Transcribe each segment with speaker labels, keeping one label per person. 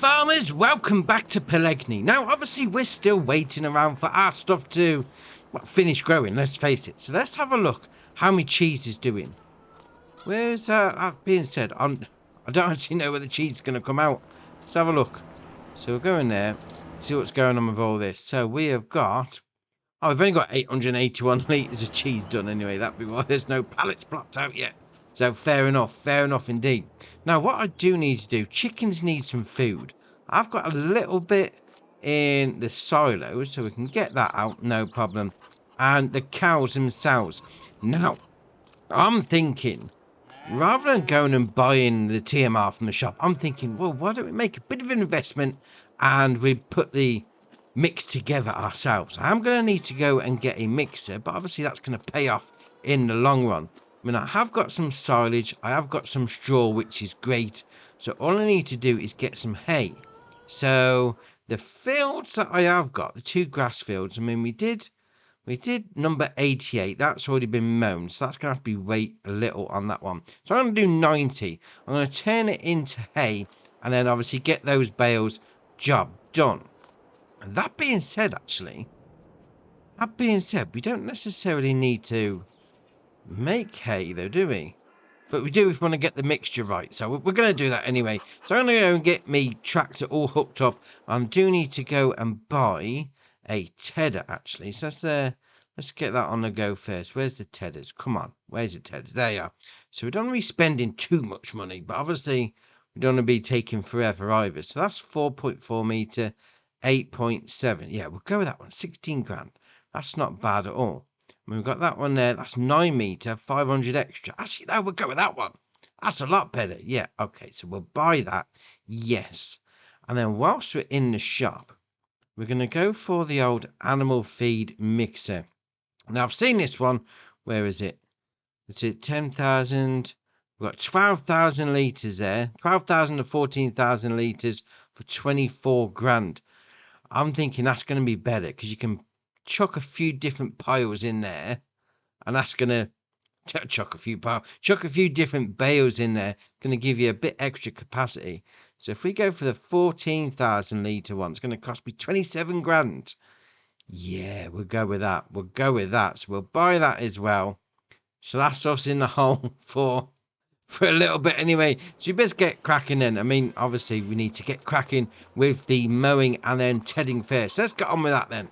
Speaker 1: farmers, welcome back to Pallegney. Now obviously we're still waiting around for our stuff to finish growing, let's face it. So let's have a look how my cheese is doing. Where's that being said, I don't actually know where the cheese is going to come out. Let's have a look. So we'll go in there, see what's going on with all this. So we have got, oh, we've only got 881 litres of cheese done anyway. That'd be why there's no pallets blocked out yet. So fair enough indeed. Now what I do need to do, chickens need some food. I've got a little bit in the silos, so we can get that out, no problem. And the cows themselves. Now, I'm thinking, rather than going and buying the TMR from the shop, I'm thinking, well, why don't we make a bit of an investment and we put the mix together ourselves. I'm going to need to go and get a mixer, but obviously that's going to pay off in the long run. I mean, I have got some silage, I have got some straw, which is great. So all I need to do is get some hay. So the fields that I have got, the two grass fields, I mean, we did number 88. That's already been mown, so that's going to have to be wait a little on that one. So I'm going to do 90. I'm going to turn it into hay, and then obviously get those bales, job done. And that being said, we don't necessarily need to make hay though, do we? But we do want to get the mixture right, so we're going to do that anyway. So I'm going to go and get me tractor all hooked up. I do need to go and buy a tedder actually, so let's get that on the go first. Where's the tedders? Come on, where's the tedders? There you are. So we don't want to be spending too much money, but obviously we don't want to be taking forever either. So that's 4.4 meter, 8.7. Yeah, we'll go with that one. 16 grand. That's not bad at all. We've got that one there. That's 9 meter, 500 extra. Actually, no, we'll go with that one. That's a lot better. Yeah, okay, so we'll buy that. Yes. And then whilst we're in the shop, we're going to go for the old animal feed mixer. Now, I've seen this one. Where is it? It's at 10,000. We've got 12,000 litres there. 12,000 to 14,000 litres for 24 grand. I'm thinking that's going to be better because you can chuck a few different piles in there, and that's gonna chuck a few different bales in there, gonna give you a bit extra capacity. So if we go for the 14,000 litre one, it's gonna cost me 27 grand. Yeah, we'll go with that. So we'll buy that as well. So that's us in the hole for a little bit anyway. So you best get cracking then. I mean, obviously we need to get cracking with the mowing and then tedding first. So let's get on with that then.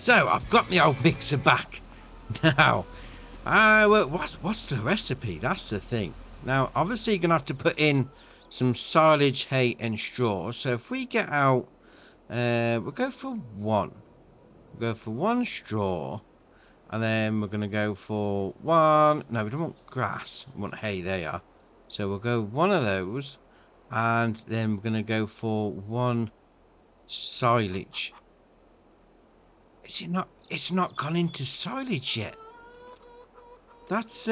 Speaker 1: So I've got my old mixer back. Now, well, what's the recipe? That's the thing. Now, obviously, you're going to have to put in some silage, hay, and straw. So if we get out, we'll go for one. We'll go for one straw. And then we're going to go for one. No, we don't want grass. We want hay. There you are. So we'll go one of those. And then we're going to go for one silage. Is it not? It's not gone into silage yet. That's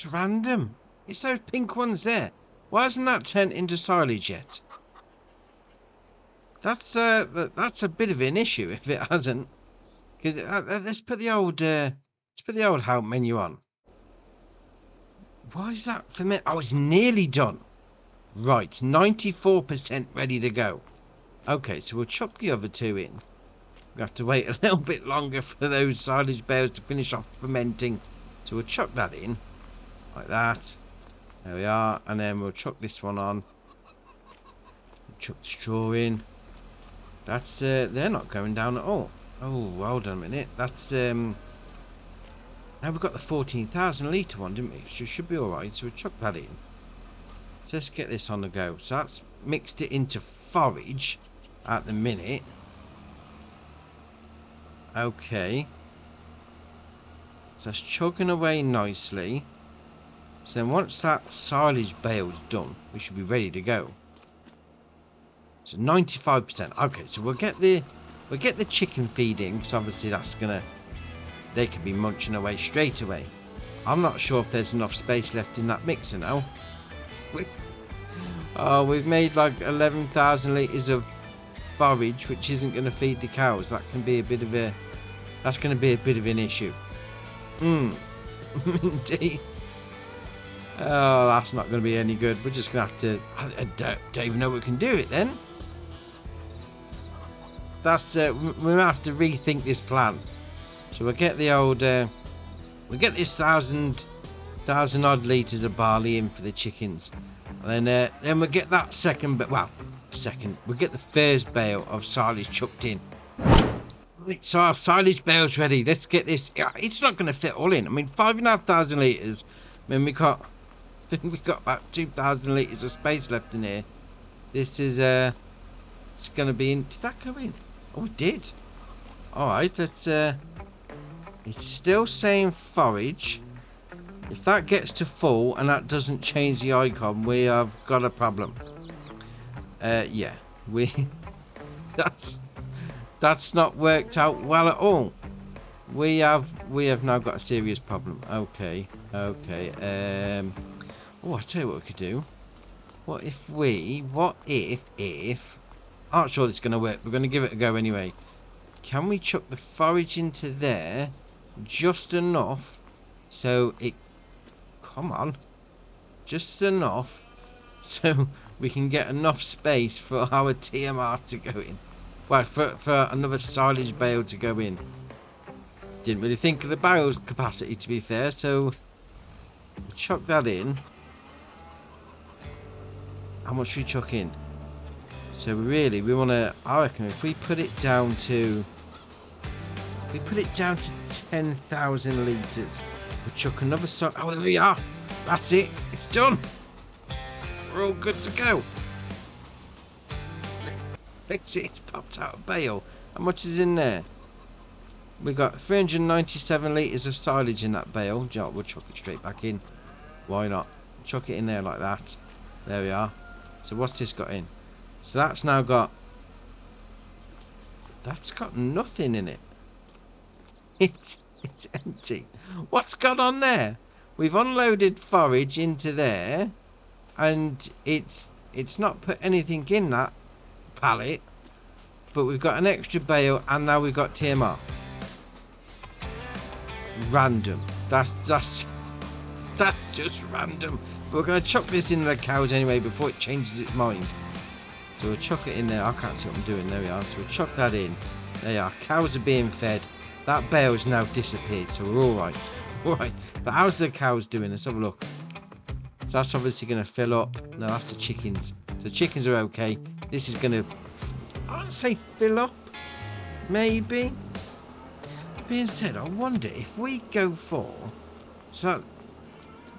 Speaker 1: random. It's those pink ones there. Why hasn't that turned into silage yet? That's a bit of an issue if it hasn't. Let's put the old help menu on. Why is that for me? Oh, it's nearly done. Right, 94% ready to go. Okay, so we'll chuck the other two in. We have to wait a little bit longer for those silage bales to finish off fermenting. So we'll chuck that in like that. There we are, and then we'll chuck this one on. Chuck the straw in. That's they're not going down at all. Oh, hold on a minute. That's now we've got the 14,000 litre one, didn't we? So it should be all right. So we'll chuck that in. So let's get this on the go. So that's mixed it into forage at the minute. Okay. So that's chugging away nicely. So then once that silage bale's done, we should be ready to go. So 95%. Okay, so we'll get the chicken feed in, because obviously they could be munching away straight away. I'm not sure if there's enough space left in that mixer now. We've made like 11,000 litres of forage, which isn't going to feed the cows. That's going to be a bit of an issue. Indeed. Oh, that's not going to be any good. We're just going to have to... I don't even know we can do it then. That's we're going to have to rethink this plan. So we'll get the old... we'll get this 1,000 odd litres of barley in for the chickens. And then we'll get that we'll get the first bale of silage chucked in. So our silage bale's ready. Let's get this. It's not going to fit all in. I mean, 5,500 litres. I mean, we've got about 2,000 litres of space left in here. This is it's going to be in. Did that go in? Oh, it did. All right. Let's. It's still saying forage. If that gets to full and that doesn't change the icon, we have got a problem. Yeah, that's not worked out well at all. We have now got a serious problem. Okay. Oh, I tell you what we could do. What if I'm not sure this is going to work. We're going to give it a go anyway. Can we chuck the forage into there just enough so it... Come on. Just enough so we can get enough space for our TMR to go in. Well, for another silage bale to go in. Didn't really think of the barrel's capacity, to be fair, so we'll chuck that in. How much should we chuck in? So really, we want to... I reckon if we put it down to... 10,000 litres. We'll chuck another... Oh, there we are. That's it. It's done. We're all good to go. Let's see, it's popped out a bale. How much is in there? We've got 397 litres of silage in that bale. We'll chuck it straight back in. Why not? Chuck it in there like that. There we are. So what's this got in? So that's now got... That's got nothing in it. It's empty. What's gone on there? We've unloaded forage into there, and it's not put anything in that pallet, but we've got an extra bale, and now we've got TMR. Random. That's just random. But we're going to chuck this in the cows anyway before it changes its mind. So we'll chuck it in there. I can't see what I'm doing. There we are. So we'll chuck that in. There you are. Cows are being fed. That bale's now disappeared, so we're all right. All right. But how's the cows doing? Let's have a look. So that's obviously going to fill up. No, that's the chickens. So chickens are okay. This is going to, I wouldn't say fill up. maybe. Being said, I wonder if we go for... So,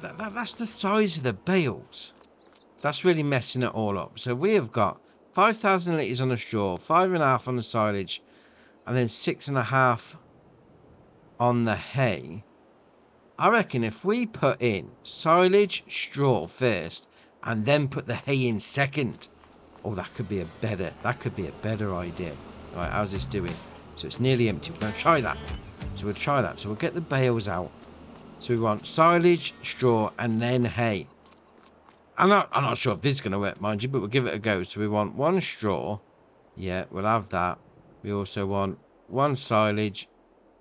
Speaker 1: that's the size of the bales. That's really messing it all up. So we have got 5,000 litres on the straw, 5.5 on the silage, and then 6.5 on the hay. I reckon if we put in silage, straw first, and then put the hay in second, oh, that could be a better idea. All right, how's this doing? So it's nearly empty. We're going to try that. So we'll try that. So we'll get the bales out. So we want silage, straw, and then hay. I'm not sure if this is going to work, mind you, but we'll give it a go. So we want 1 straw. Yeah, we'll have that. We also want 1 silage.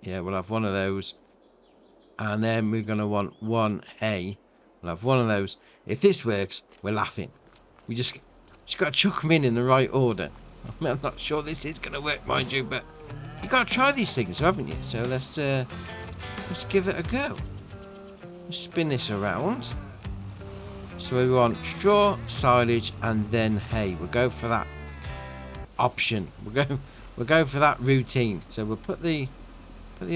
Speaker 1: Yeah, we'll have 1 of those. And then we're going to want 1 hay. We'll have 1 of those. If this works, we're laughing. We just got to chuck them in the right order. I mean, I'm not sure this is going to work, mind you, but you got to try these things, haven't you? So let's give it a go. Let's spin this around. So we want straw, silage, and then hay. We'll go for that option. We'll go for that routine. So we'll put the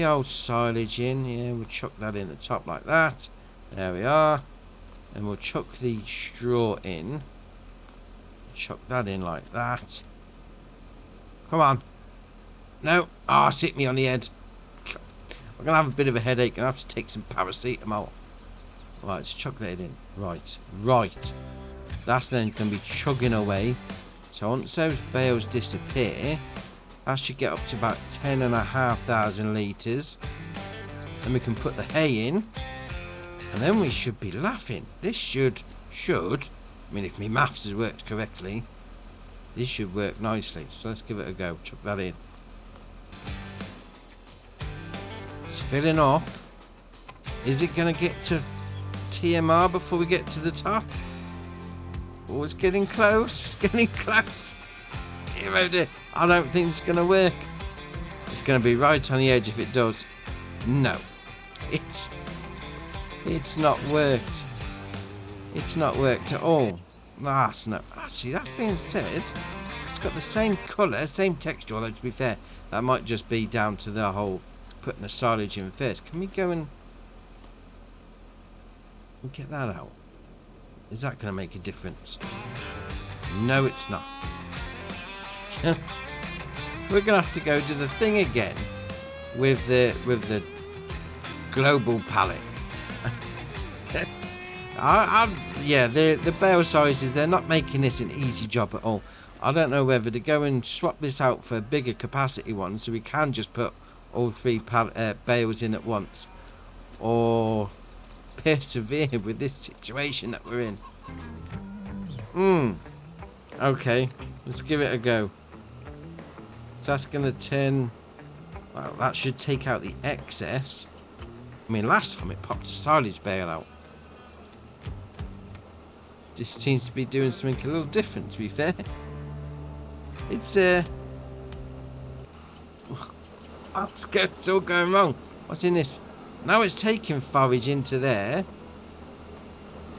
Speaker 1: old silage in. Yeah, we'll chuck that in the top like that. There we are. And we'll chuck the straw in. Chuck that in like that. Come on. No. Ah, it's hit me on the head. I'm going to have a bit of a headache. I'm going to have to take some paracetamol. Right, let's chuck that in. Right. That's then going to be chugging away. So once those bales disappear, that should get up to about 10,500 litres. Then we can put the hay in. And then we should be laughing. This should, I mean, if my maths has worked correctly, this should work nicely. So let's give it a go. Chuck that in. It's filling up. Is it going to get to TMR before we get to the top? Oh, it's getting close. It's getting close. Oh dear. I don't think it's going to work. It's going to be right on the edge if it does. No. It's not worked. It's not worked at all. That's not. Actually, that being said, it's got the same colour, same texture, although to be fair, that might just be down to the whole putting the silage in first. Can we go and get that out? Is that going to make a difference? No, it's not. We're going to have to go do the thing again with the global pallet. Yeah, the bale sizes, they're not making this an easy job at all. I don't know whether to go and swap this out for a bigger capacity one so we can just put all 3 bales in at once, or persevere with this situation that we're in. Okay, let's give it a go. So that's going to turn... Well, that should take out the excess. I mean, last time it popped a silage bale out. Just seems to be doing something a little different, to be fair. It's it's all going wrong. What's in this? Now it's taking forage into there.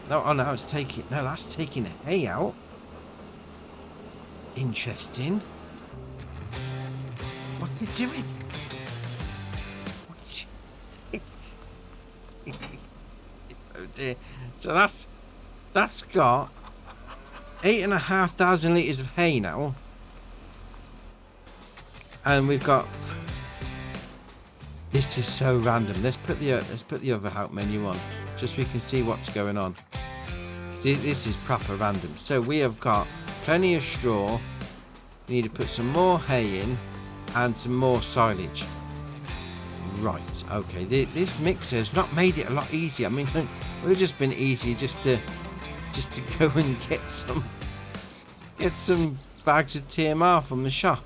Speaker 1: No, oh no, it's taking... No, that's taking the hay out. Interesting. What's it doing? Oh dear. So that's got 8,500 litres of hay now. And we've got... This is so random. Let's put the other help menu on, just so we can see what's going on. This is proper random. So we have got plenty of straw. We need to put some more hay in and some more silage. Right. Okay. This mixer has not made it a lot easier. I mean, it would have just been easy just to go and get some bags of TMR from the shop.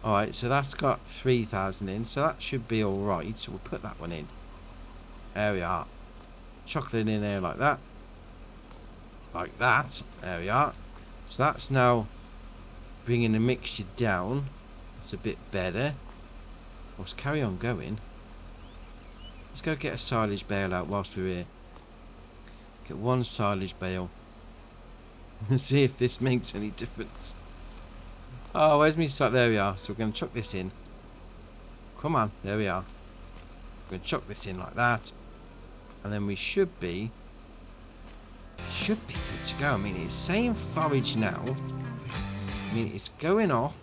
Speaker 1: Alright, so that's got 3,000 in, so that should be alright. So we'll put that one in. There we are. Chocolate in there like that. Like that. There we are. So that's now bringing the mixture down. That's a bit better. Let's carry on going. Let's go get a silage bale out whilst we're here. Get 1 silage bale. And see if this makes any difference. Oh, where's me? So there we are. So we're going to chuck this in. Come on, there we are. We're going to chuck this in like that, and then we should be good to go. I mean, it's saying forage now. I mean, it's going up.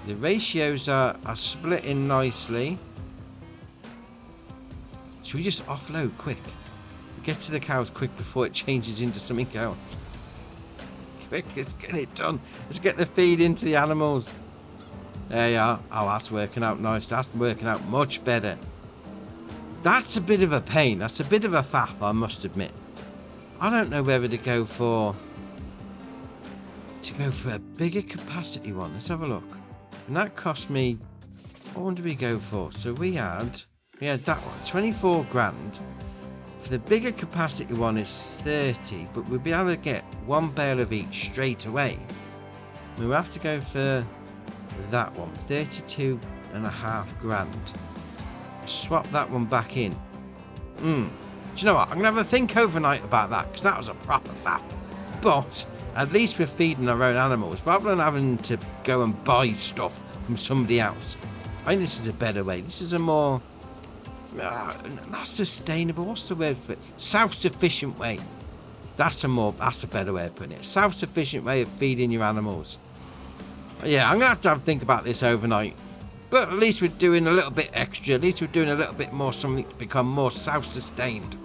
Speaker 1: The ratios are splitting nicely. Should we just offload quick? Get to the cows quick before it changes into something else. Quick, let's get it done. Let's get the feed into the animals. There you are. Oh, that's working out nice. That's working out much better. That's a bit of a pain. That's a bit of a faff, I must admit. I don't know whether to go for a bigger capacity one. Let's have a look. And that cost me, what did we go for? So we had that one, 24 grand. For the bigger capacity one is 30, but we'll be able to get one bale of each straight away. We'll have to go for that one, 32.5 grand. Swap that one back in. Do you know what? I'm going to have a think overnight about that, because that was a proper faff. But at least we're feeding our own animals, rather than having to go and buy stuff from somebody else. I think this is a better way. This is a more... not sustainable. What's the word for it? Self-sufficient way. That's a better way of putting it. Self-sufficient way of feeding your animals. Yeah, I'm going to have a think about this overnight. But at least we're doing a little bit extra. At least we're doing a little bit more, something to become more self-sustained.